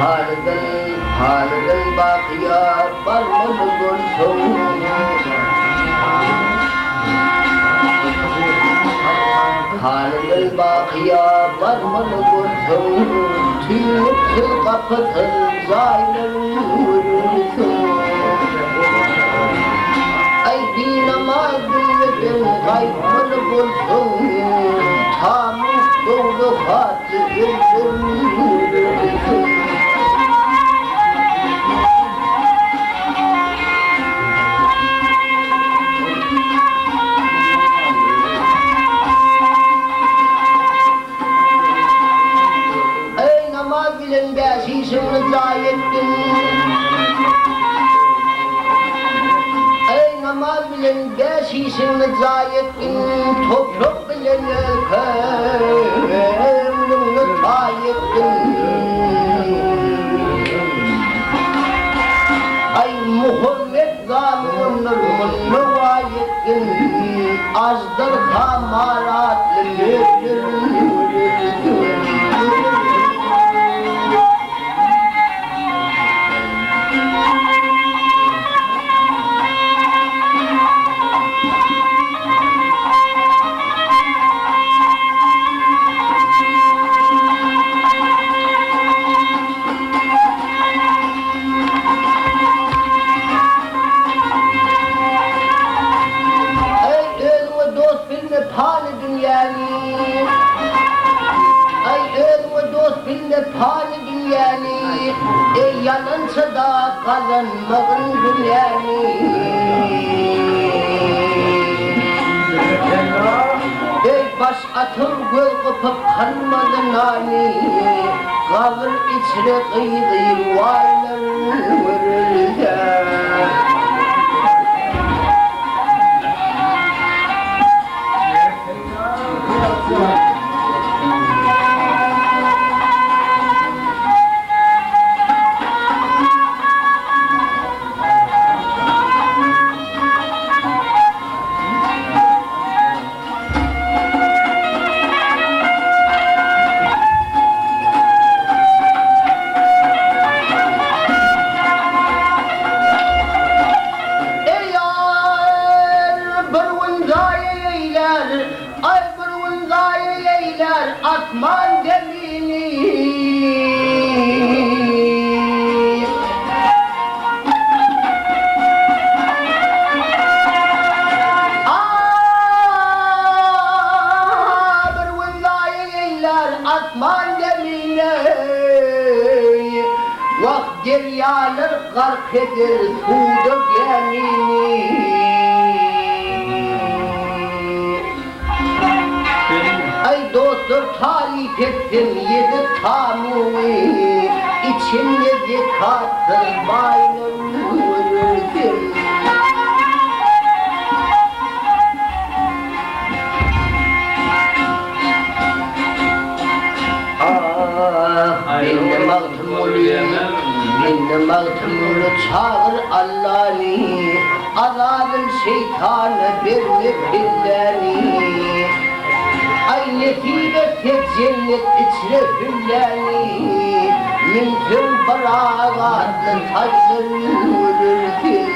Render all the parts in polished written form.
halden bakiya barmalı gönlüm halden bakiya barmalı gönlüm tüyüksün kapatın zaylım ay dinamadım ben kaymalı gönlüm tamam doğru hatı Şişimini zayi ettin ey namaz bilen şişimini zayi ettin toprak bilen ömrümünü zayi ettin ay Muhammed zamanlarımını vayi ettin azdır kamaratlı Pani dünyani yanınsa da kazanmağın dünyani baş atır göl kopup kanmadı nani kavur içine kıydı vaylar atman gemini bir villaya eyler atman gemini vakt deryalar gark eder suda gemini ay dostum tarif ettim yedi tamamı içimde zekattır baynım vururdum benim altımını çağır Allah'ını azadın şeytanı verme pillerini ay nefile tek cennet içre hülleni mümkün beragatlı taşları vururdum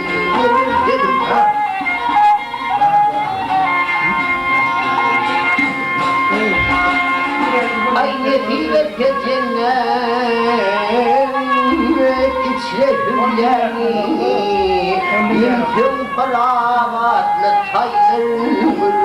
ay nefile tek cennet içre hülleni mümkün beragatlı taşları vururdum